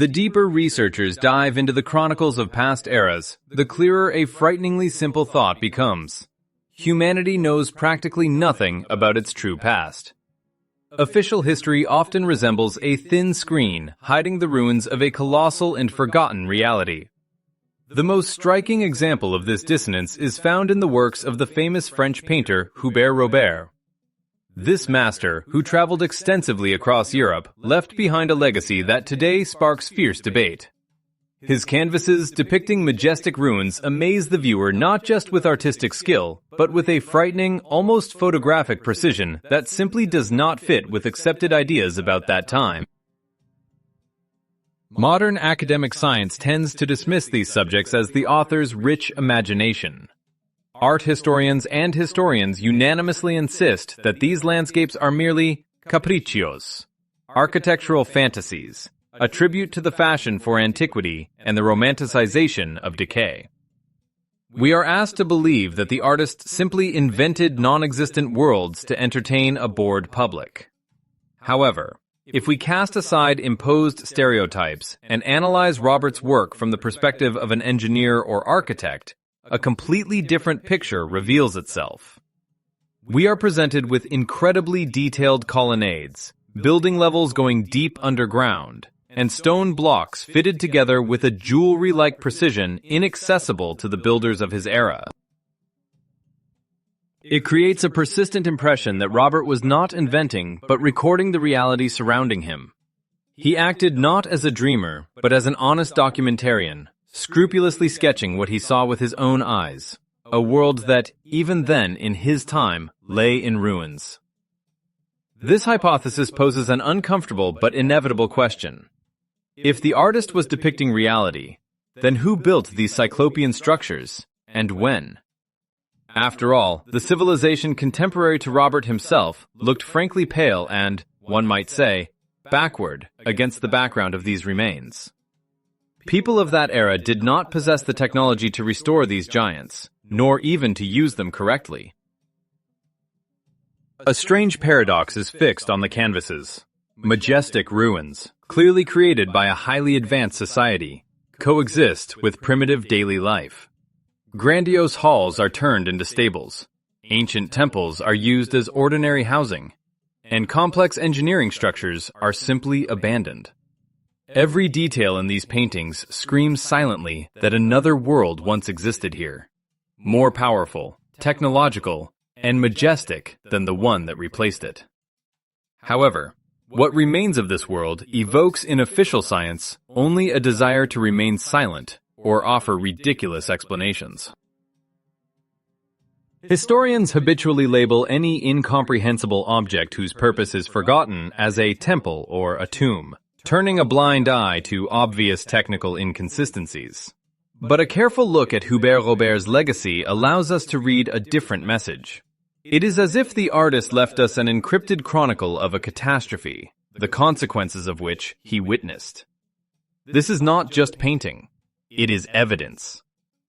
The deeper researchers dive into the chronicles of past eras, the clearer a frighteningly simple thought becomes. Humanity knows practically nothing about its true past. Official history often resembles a thin screen hiding the ruins of a colossal and forgotten reality. The most striking example of this dissonance is found in the works of the famous French painter Hubert Robert. This master, who traveled extensively across Europe, left behind a legacy that today sparks fierce debate. His canvases depicting majestic ruins amaze the viewer not just with artistic skill, but with a frightening, almost photographic precision that simply does not fit with accepted ideas about that time. Modern academic science tends to dismiss these subjects as the author's rich imagination. Art historians and historians unanimously insist that these landscapes are merely capriccios, architectural fantasies, a tribute to the fashion for antiquity and the romanticization of decay. We are asked to believe that the artist simply invented non-existent worlds to entertain a bored public. However, if we cast aside imposed stereotypes and analyze Robert's work from the perspective of an engineer or architect, a completely different picture reveals itself. We are presented with incredibly detailed colonnades, building levels going deep underground, and stone blocks fitted together with a jewelry-like precision inaccessible to the builders of his era. It creates a persistent impression that Robert was not inventing, but recording the reality surrounding him. He acted not as a dreamer, but as an honest documentarian, scrupulously sketching what he saw with his own eyes, a world that, even then in his time, lay in ruins. This hypothesis poses an uncomfortable but inevitable question. If the artist was depicting reality, then who built these cyclopean structures, and when? After all, the civilization contemporary to Robert himself looked frankly pale and, one might say, backward against the background of these remains. People of that era did not possess the technology to restore these giants, nor even to use them correctly. A strange paradox is fixed on the canvases. Majestic ruins, clearly created by a highly advanced society, coexist with primitive daily life. Grandiose halls are turned into stables, ancient temples are used as ordinary housing, and complex engineering structures are simply abandoned. Every detail in these paintings screams silently that another world once existed here, more powerful, technological, and majestic than the one that replaced it. However, what remains of this world evokes in official science only a desire to remain silent or offer ridiculous explanations. Historians habitually label any incomprehensible object whose purpose is forgotten as a temple or a tomb, turning a blind eye to obvious technical inconsistencies. But a careful look at Hubert Robert's legacy allows us to read a different message. It is as if the artist left us an encrypted chronicle of a catastrophe, the consequences of which he witnessed. This is not just painting. It is evidence.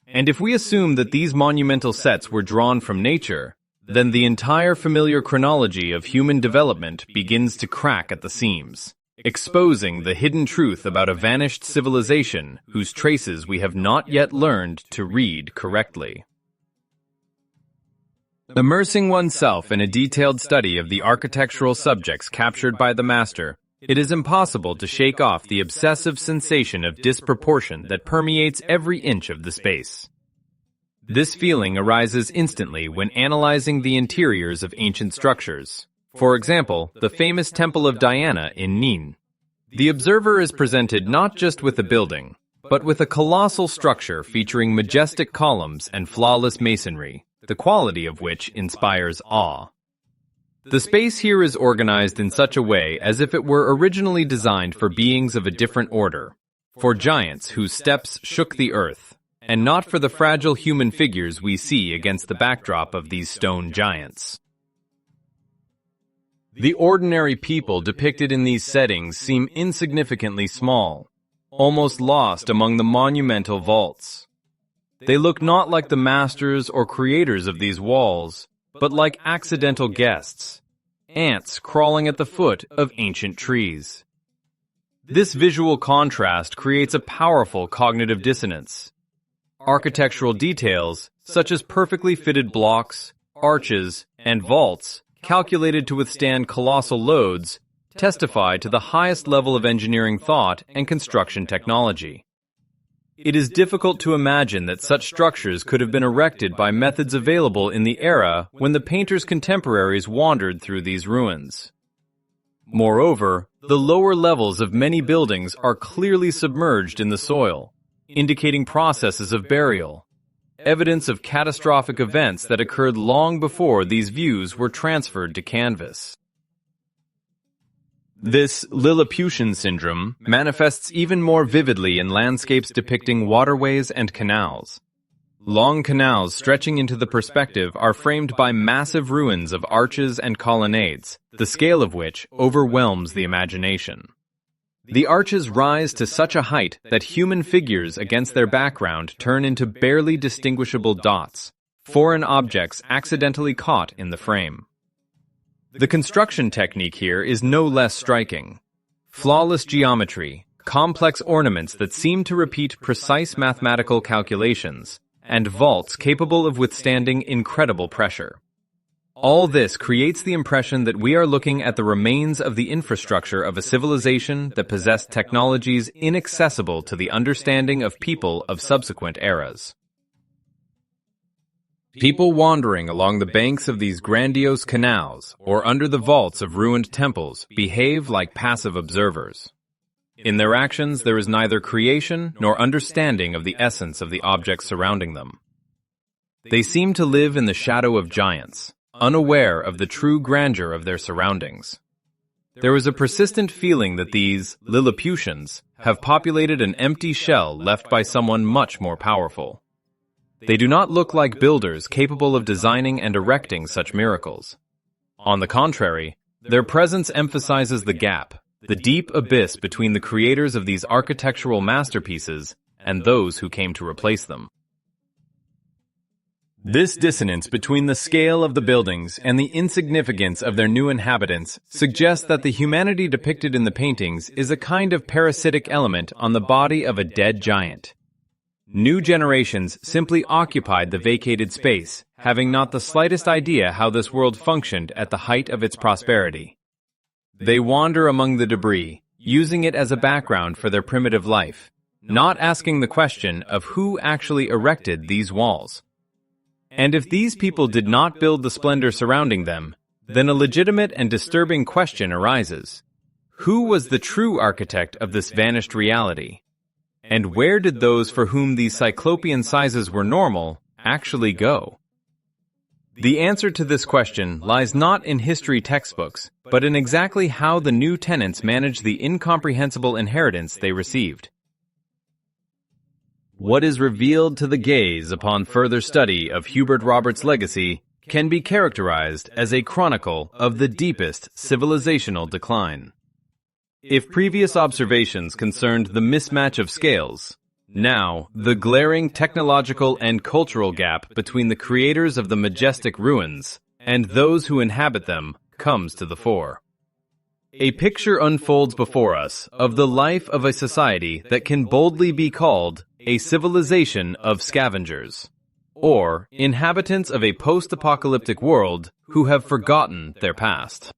And if we assume that these monumental sets were drawn from nature, then the entire familiar chronology of human development begins to crack at the seams, exposing the hidden truth about a vanished civilization whose traces we have not yet learned to read correctly. Immersing oneself in a detailed study of the architectural subjects captured by the master, it is impossible to shake off the obsessive sensation of disproportion that permeates every inch of the space. This feeling arises instantly when analyzing the interiors of ancient structures. For example, the famous Temple of Diana in Nîmes. The observer is presented not just with a building, but with a colossal structure featuring majestic columns and flawless masonry, the quality of which inspires awe. The space here is organized in such a way as if it were originally designed for beings of a different order, for giants whose steps shook the earth, and not for the fragile human figures we see against the backdrop of these stone giants. The ordinary people depicted in these settings seem insignificantly small, almost lost among the monumental vaults. They look not like the masters or creators of these walls, but like accidental guests, ants crawling at the foot of ancient trees. This visual contrast creates a powerful cognitive dissonance. Architectural details, such as perfectly fitted blocks, arches, and vaults, calculated to withstand colossal loads, testify to the highest level of engineering thought and construction technology. It is difficult to imagine that such structures could have been erected by methods available in the era when the painter's contemporaries wandered through these ruins. Moreover, the lower levels of many buildings are clearly submerged in the soil, indicating processes of burial, evidence of catastrophic events that occurred long before these views were transferred to canvas. This Lilliputian syndrome manifests even more vividly in landscapes depicting waterways and canals. Long canals stretching into the perspective are framed by massive ruins of arches and colonnades, the scale of which overwhelms the imagination. The arches rise to such a height that human figures against their background turn into barely distinguishable dots, foreign objects accidentally caught in the frame. The construction technique here is no less striking. Flawless geometry, complex ornaments that seem to repeat precise mathematical calculations, and vaults capable of withstanding incredible pressure. All this creates the impression that we are looking at the remains of the infrastructure of a civilization that possessed technologies inaccessible to the understanding of people of subsequent eras. People wandering along the banks of these grandiose canals or under the vaults of ruined temples behave like passive observers. In their actions, there is neither creation nor understanding of the essence of the objects surrounding them. They seem to live in the shadow of giants, unaware of the true grandeur of their surroundings. There is a persistent feeling that these Lilliputians have populated an empty shell left by someone much more powerful. They do not look like builders capable of designing and erecting such miracles. On the contrary, their presence emphasizes the gap, the deep abyss between the creators of these architectural masterpieces and those who came to replace them. This dissonance between the scale of the buildings and the insignificance of their new inhabitants suggests that the humanity depicted in the paintings is a kind of parasitic element on the body of a dead giant. New generations simply occupied the vacated space, having not the slightest idea how this world functioned at the height of its prosperity. They wander among the debris, using it as a background for their primitive life, not asking the question of who actually erected these walls. And if these people did not build the splendor surrounding them, then a legitimate and disturbing question arises. Who was the true architect of this vanished reality? And where did those for whom these cyclopean sizes were normal actually go? The answer to this question lies not in history textbooks, but in exactly how the new tenants managed the incomprehensible inheritance they received. What is revealed to the gaze upon further study of Hubert Robert's legacy can be characterized as a chronicle of the deepest civilizational decline. If previous observations concerned the mismatch of scales, now the glaring technological and cultural gap between the creators of the majestic ruins and those who inhabit them comes to the fore. A picture unfolds before us of the life of a society that can boldly be called a civilization of scavengers, or inhabitants of a post-apocalyptic world who have forgotten their past.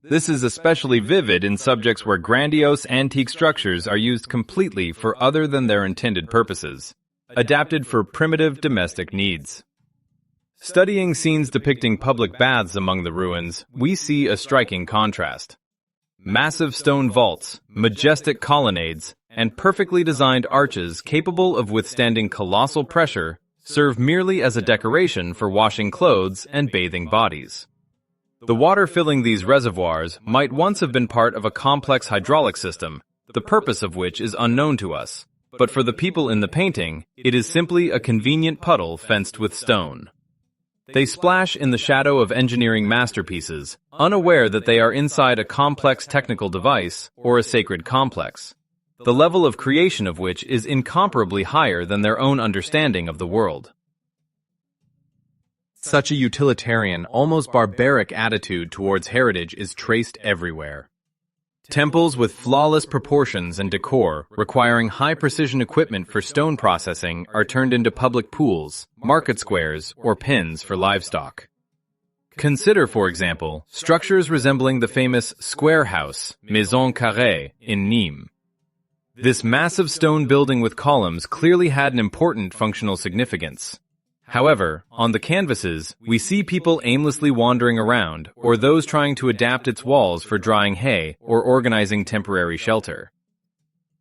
This is especially vivid in subjects where grandiose antique structures are used completely for other than their intended purposes, adapted for primitive domestic needs. Studying scenes depicting public baths among the ruins, we see a striking contrast. Massive stone vaults, majestic colonnades, and perfectly designed arches capable of withstanding colossal pressure serve merely as a decoration for washing clothes and bathing bodies. The water filling these reservoirs might once have been part of a complex hydraulic system, the purpose of which is unknown to us, but for the people in the painting, it is simply a convenient puddle fenced with stone. They splash in the shadow of engineering masterpieces, unaware that they are inside a complex technical device or a sacred complex, the level of creation of which is incomparably higher than their own understanding of the world. Such a utilitarian, almost barbaric attitude towards heritage is traced everywhere. Temples with flawless proportions and decor, requiring high-precision equipment for stone processing, are turned into public pools, market squares, or pens for livestock. Consider, for example, structures resembling the famous square house, Maison Carrée, in Nîmes. This massive stone building with columns clearly had an important functional significance. However, on the canvases, we see people aimlessly wandering around, or those trying to adapt its walls for drying hay or organizing temporary shelter.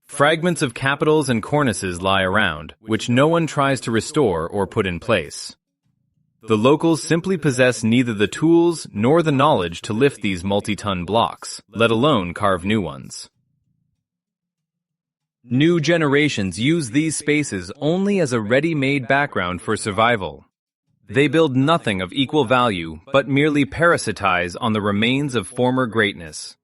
Fragments of capitals and cornices lie around, which no one tries to restore or put in place. The locals simply possess neither the tools nor the knowledge to lift these multi-ton blocks, let alone carve new ones. New generations use these spaces only as a ready-made background for survival. They build nothing of equal value, but merely parasitize on the remains of former greatness.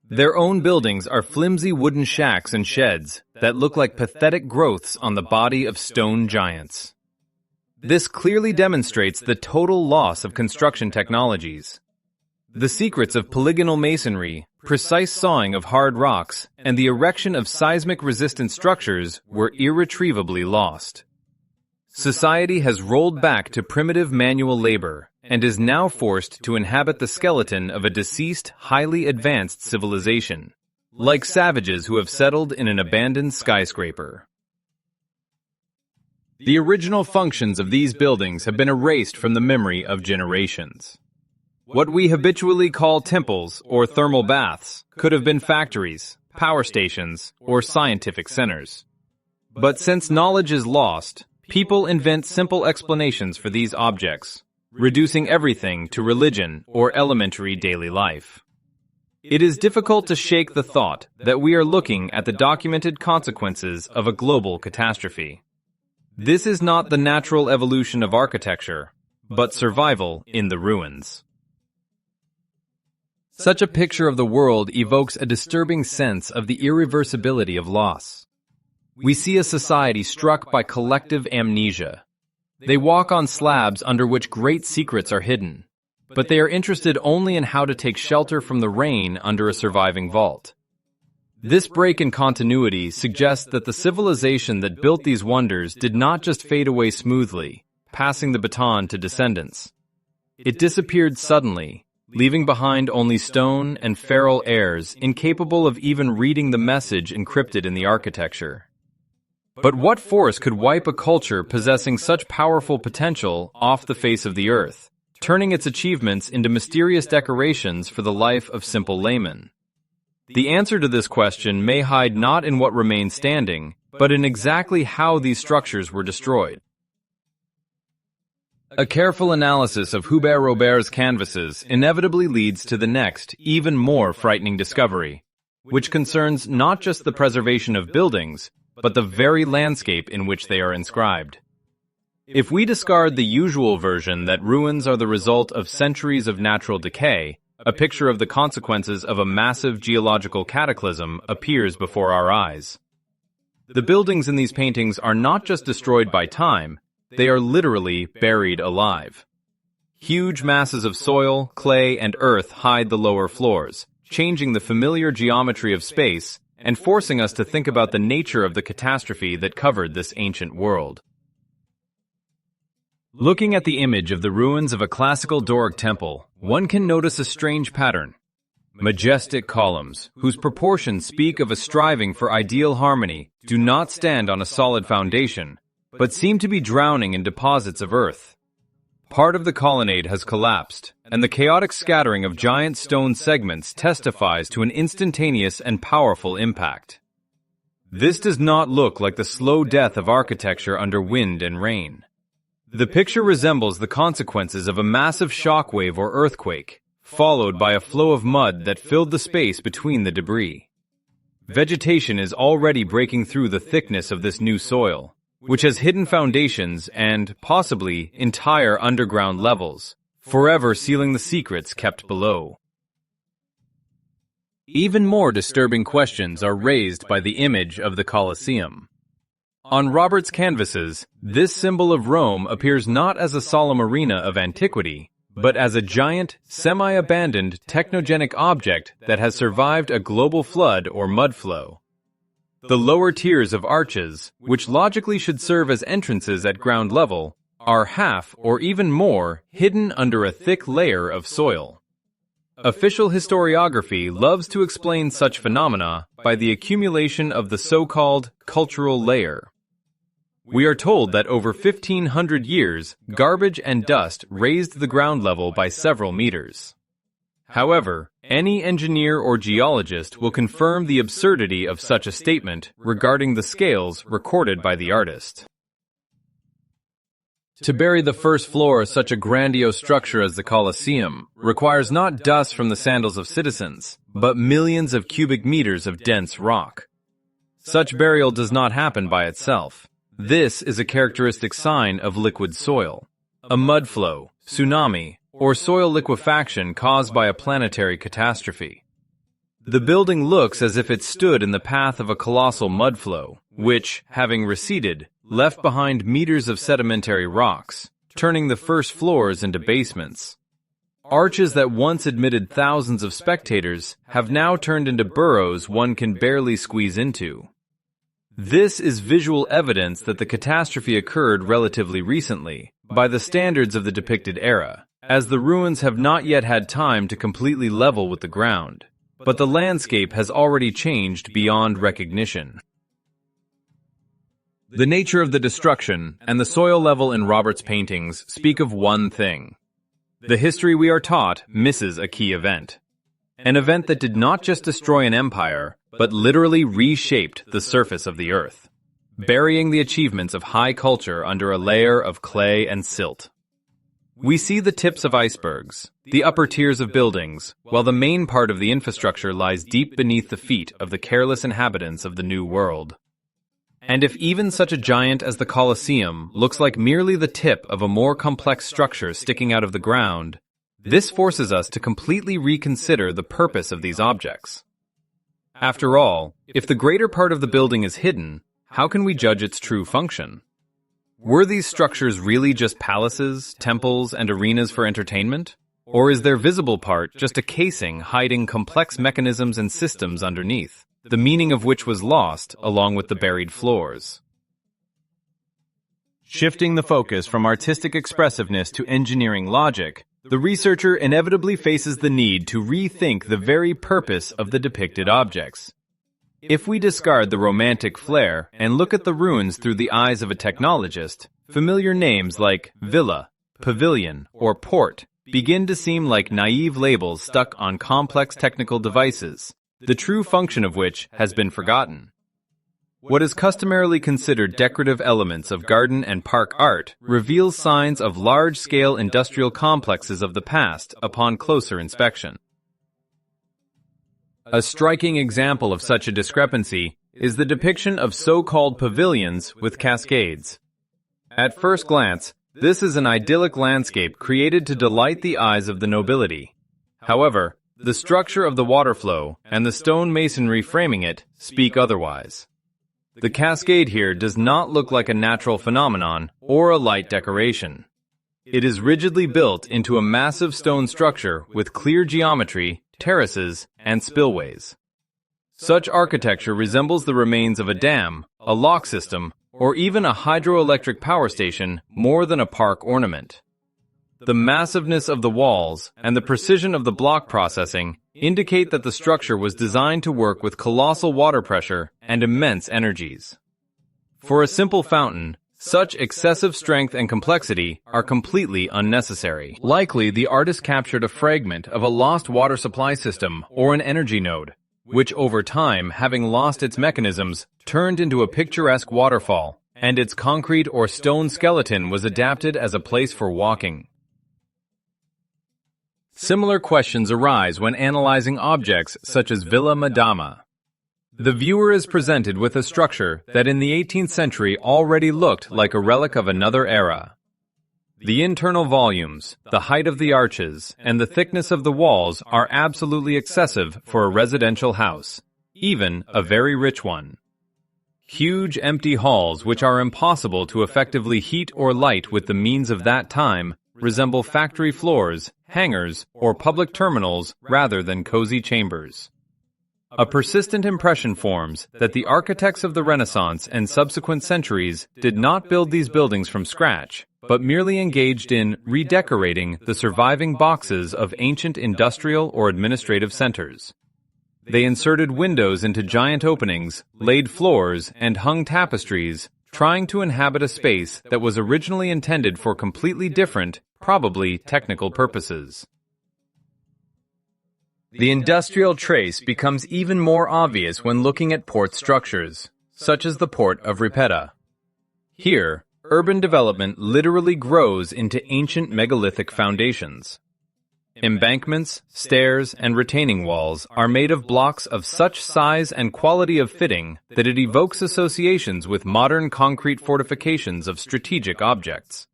Their own buildings are flimsy wooden shacks and sheds that look like pathetic growths on the body of stone giants. This clearly demonstrates the total loss of construction technologies. The secrets of polygonal masonry, precise sawing of hard rocks, and the erection of seismic-resistant structures were irretrievably lost. Society has rolled back to primitive manual labor and is now forced to inhabit the skeleton of a deceased, highly advanced civilization, like savages who have settled in an abandoned skyscraper. The original functions of these buildings have been erased from the memory of generations. What we habitually call temples or thermal baths could have been factories, power stations, or scientific centers. But since knowledge is lost, people invent simple explanations for these objects, reducing everything to religion or elementary daily life. It is difficult to shake the thought that we are looking at the documented consequences of a global catastrophe. This is not the natural evolution of architecture, but survival in the ruins. Such a picture of the world evokes a disturbing sense of the irreversibility of loss. We see a society struck by collective amnesia. They walk on slabs under which great secrets are hidden, but they are interested only in how to take shelter from the rain under a surviving vault. This break in continuity suggests that the civilization that built these wonders did not just fade away smoothly, passing the baton to descendants. It disappeared suddenly, leaving behind only stone and feral heirs incapable of even reading the message encrypted in the architecture. But what force could wipe a culture possessing such powerful potential off the face of the earth, turning its achievements into mysterious decorations for the life of simple laymen? The answer to this question may hide not in what remains standing, but in exactly how these structures were destroyed. A careful analysis of Hubert Robert's canvases inevitably leads to the next, even more frightening discovery, which concerns not just the preservation of buildings, but the very landscape in which they are inscribed. If we discard the usual version that ruins are the result of centuries of natural decay, a picture of the consequences of a massive geological cataclysm appears before our eyes. The buildings in these paintings are not just destroyed by time, they are literally buried alive. Huge masses of soil, clay, and earth hide the lower floors, changing the familiar geometry of space and forcing us to think about the nature of the catastrophe that covered this ancient world. Looking at the image of the ruins of a classical Doric temple, one can notice a strange pattern. Majestic columns, whose proportions speak of a striving for ideal harmony, do not stand on a solid foundation, but seem to be drowning in deposits of earth. Part of the colonnade has collapsed, and the chaotic scattering of giant stone segments testifies to an instantaneous and powerful impact. This does not look like the slow death of architecture under wind and rain. The picture resembles the consequences of a massive shockwave or earthquake, followed by a flow of mud that filled the space between the debris. Vegetation is already breaking through the thickness of this new soil, which has hidden foundations and, possibly, entire underground levels, forever sealing the secrets kept below. Even more disturbing questions are raised by the image of the Colosseum. On Robert's canvases, this symbol of Rome appears not as a solemn arena of antiquity, but as a giant, semi-abandoned, technogenic object that has survived a global flood or mudflow. The lower tiers of arches, which logically should serve as entrances at ground level, are half or even more hidden under a thick layer of soil. Official historiography loves to explain such phenomena by the accumulation of the so-called cultural layer. We are told that over 1,500 years, garbage and dust raised the ground level by several meters. However, any engineer or geologist will confirm the absurdity of such a statement regarding the scales recorded by the artist. To bury the first floor of such a grandiose structure as the Colosseum requires not dust from the sandals of citizens, but millions of cubic meters of dense rock. Such burial does not happen by itself. This is a characteristic sign of liquid soil, a mudflow, tsunami, or soil liquefaction caused by a planetary catastrophe. The building looks as if it stood in the path of a colossal mudflow, which, having receded, left behind meters of sedimentary rocks, turning the first floors into basements. Arches that once admitted thousands of spectators have now turned into burrows one can barely squeeze into. This is visual evidence that the catastrophe occurred relatively recently, by the standards of the depicted era, as the ruins have not yet had time to completely level with the ground, but the landscape has already changed beyond recognition. The nature of the destruction and the soil level in Robert's paintings speak of one thing. The history we are taught misses a key event. An event that did not just destroy an empire, but literally reshaped the surface of the earth, burying the achievements of high culture under a layer of clay and silt. We see the tips of icebergs, the upper tiers of buildings, while the main part of the infrastructure lies deep beneath the feet of the careless inhabitants of the New World. And if even such a giant as the Colosseum looks like merely the tip of a more complex structure sticking out of the ground, this forces us to completely reconsider the purpose of these objects. After all, if the greater part of the building is hidden, how can we judge its true function? Were these structures really just palaces, temples, and arenas for entertainment? Or is their visible part just a casing hiding complex mechanisms and systems underneath, the meaning of which was lost along with the buried floors? Shifting the focus from artistic expressiveness to engineering logic, the researcher inevitably faces the need to rethink the very purpose of the depicted objects. If we discard the romantic flair and look at the ruins through the eyes of a technologist, familiar names like villa, pavilion, or port begin to seem like naive labels stuck on complex technical devices, the true function of which has been forgotten. What is customarily considered decorative elements of garden and park art reveals signs of large-scale industrial complexes of the past upon closer inspection. A striking example of such a discrepancy is the depiction of so-called pavilions with cascades. At first glance, this is an idyllic landscape created to delight the eyes of the nobility. However, the structure of the water flow and the stone masonry framing it speak otherwise. The cascade here does not look like a natural phenomenon or a light decoration. It is rigidly built into a massive stone structure with clear geometry, terraces, and spillways. Such architecture resembles the remains of a dam, a lock system, or even a hydroelectric power station more than a park ornament. The massiveness of the walls and the precision of the block processing indicate that the structure was designed to work with colossal water pressure and immense energies. For a simple fountain, such excessive strength and complexity are completely unnecessary. Likely, the artist captured a fragment of a lost water supply system or an energy node, which over time, having lost its mechanisms, turned into a picturesque waterfall, and its concrete or stone skeleton was adapted as a place for walking. Similar questions arise when analyzing objects such as Villa Madama. The viewer is presented with a structure that in the 18th century already looked like a relic of another era. The internal volumes, the height of the arches, and the thickness of the walls are absolutely excessive for a residential house, even a very rich one. Huge empty halls which are impossible to effectively heat or light with the means of that time resemble factory floors, hangars, or public terminals rather than cozy chambers. A persistent impression forms that the architects of the Renaissance and subsequent centuries did not build these buildings from scratch, but merely engaged in redecorating the surviving boxes of ancient industrial or administrative centers. They inserted windows into giant openings, laid floors, and hung tapestries, trying to inhabit a space that was originally intended for completely different, probably technical purposes. The industrial trace becomes even more obvious when looking at port structures, such as the port of Ripetta. Here, urban development literally grows into ancient megalithic foundations. Embankments, stairs, and retaining walls are made of blocks of such size and quality of fitting that it evokes associations with modern concrete fortifications of strategic objects.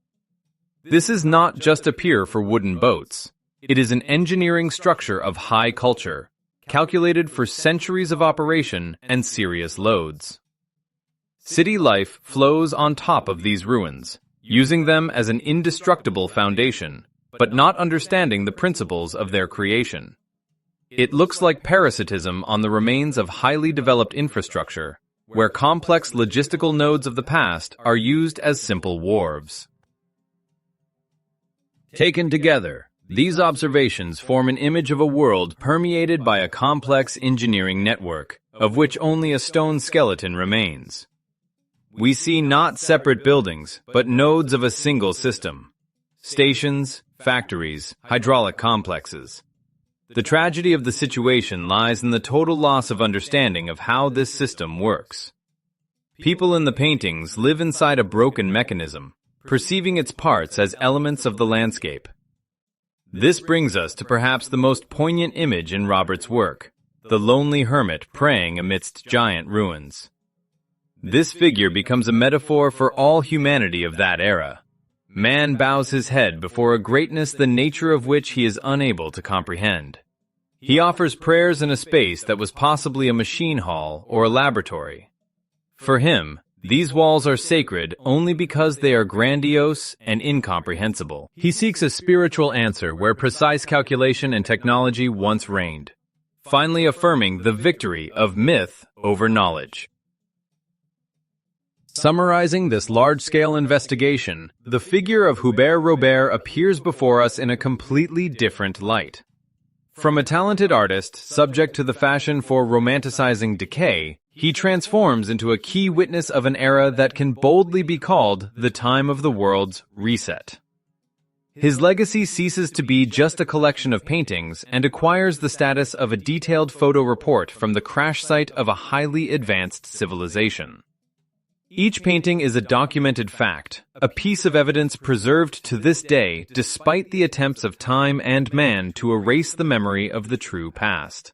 This is not just a pier for wooden boats. It is an engineering structure of high culture, calculated for centuries of operation and serious loads. City life flows on top of these ruins, using them as an indestructible foundation, but not understanding the principles of their creation. It looks like parasitism on the remains of highly developed infrastructure, where complex logistical nodes of the past are used as simple wharves. Taken together, these observations form an image of a world permeated by a complex engineering network, of which only a stone skeleton remains. We see not separate buildings, but nodes of a single system. Stations, factories, hydraulic complexes. The tragedy of the situation lies in the total loss of understanding of how this system works. People in the paintings live inside a broken mechanism, perceiving its parts as elements of the landscape. This brings us to perhaps the most poignant image in Robert's work, the lonely hermit praying amidst giant ruins. This figure becomes a metaphor for all humanity of that era. Man bows his head before a greatness the nature of which he is unable to comprehend. He offers prayers in a space that was possibly a machine hall or a laboratory. For him, these walls are sacred only because they are grandiose and incomprehensible. He seeks a spiritual answer where precise calculation and technology once reigned, finally affirming the victory of myth over knowledge. Summarizing this large-scale investigation, the figure of Hubert Robert appears before us in a completely different light. From a talented artist subject to the fashion for romanticizing decay, he transforms into a key witness of an era that can boldly be called the time of the world's reset. His legacy ceases to be just a collection of paintings and acquires the status of a detailed photo report from the crash site of a highly advanced civilization. Each painting is a documented fact, a piece of evidence preserved to this day despite the attempts of time and man to erase the memory of the true past.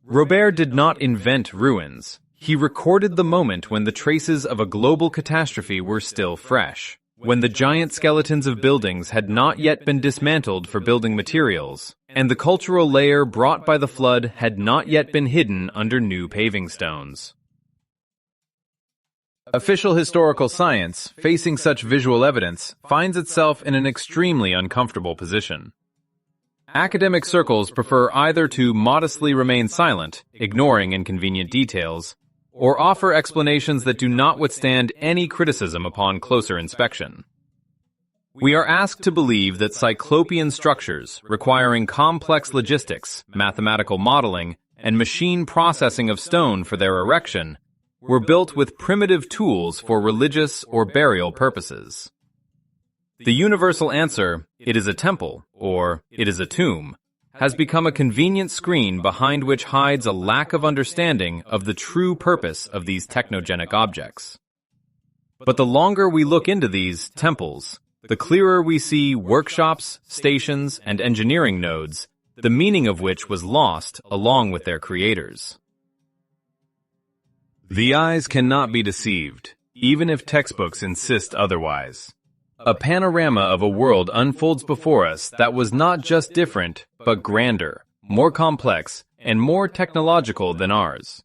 Robert did not invent ruins. He recorded the moment when the traces of a global catastrophe were still fresh, when the giant skeletons of buildings had not yet been dismantled for building materials, and the cultural layer brought by the flood had not yet been hidden under new paving stones. Official historical science, facing such visual evidence, finds itself in an extremely uncomfortable position. Academic circles prefer either to modestly remain silent, ignoring inconvenient details, or offer explanations that do not withstand any criticism upon closer inspection. We are asked to believe that cyclopean structures, requiring complex logistics, mathematical modeling, and machine processing of stone for their erection, were built with primitive tools for religious or burial purposes. The universal answer, "It is a temple," or "It is a tomb," has become a convenient screen behind which hides a lack of understanding of the true purpose of these technogenic objects. But the longer we look into these temples, the clearer we see workshops, stations, and engineering nodes, the meaning of which was lost along with their creators. The eyes cannot be deceived, even if textbooks insist otherwise. A panorama of a world unfolds before us that was not just different, but grander, more complex, and more technological than ours.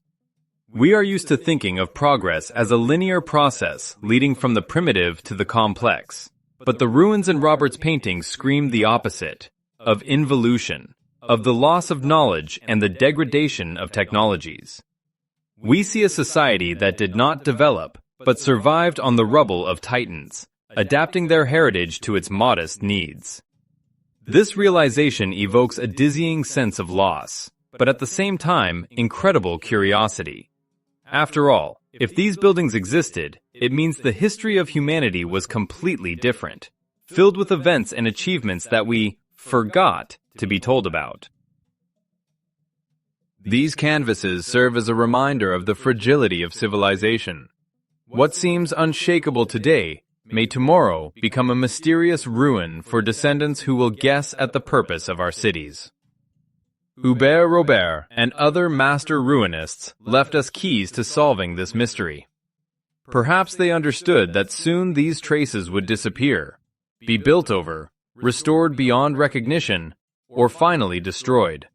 We are used to thinking of progress as a linear process leading from the primitive to the complex, But the ruins in Robert's paintings scream the opposite, of involution, of the loss of knowledge and the degradation of technologies. We see a society that did not develop, but survived on the rubble of titans, adapting their heritage to its modest needs. This realization evokes a dizzying sense of loss, but at the same time, incredible curiosity. After all, if these buildings existed, it means the history of humanity was completely different, filled with events and achievements that we forgot to be told about. These canvases serve as a reminder of the fragility of civilization. What seems unshakable today may tomorrow become a mysterious ruin for descendants who will guess at the purpose of our cities. Hubert Robert and other master ruinists left us keys to solving this mystery. Perhaps they understood that soon these traces would disappear, be built over, restored beyond recognition, or finally destroyed,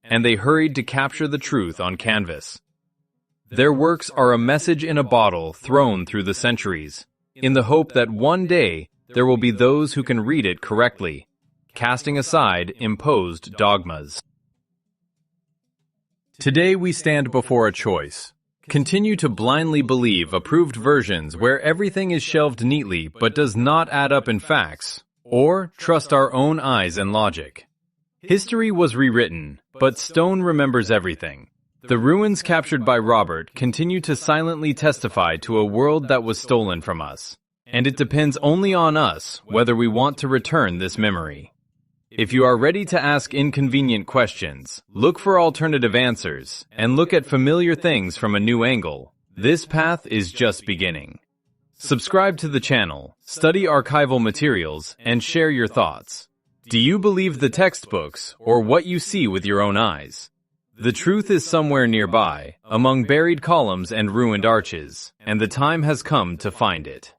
and they hurried to capture the truth on canvas. Their works are a message in a bottle thrown through the centuries, in the hope that one day there will be those who can read it correctly, casting aside imposed dogmas. Today we stand before a choice. Continue to blindly believe approved versions where everything is shelved neatly but does not add up in facts, or trust our own eyes and logic. History was rewritten, but stone remembers everything. The ruins captured by Robert continue to silently testify to a world that was stolen from us, and it depends only on us whether we want to return this memory. If you are ready to ask inconvenient questions, look for alternative answers, and look at familiar things from a new angle, this path is just beginning. Subscribe to the channel, study archival materials, and share your thoughts. Do you believe the textbooks or what you see with your own eyes? The truth is somewhere nearby, among buried columns and ruined arches, and the time has come to find it.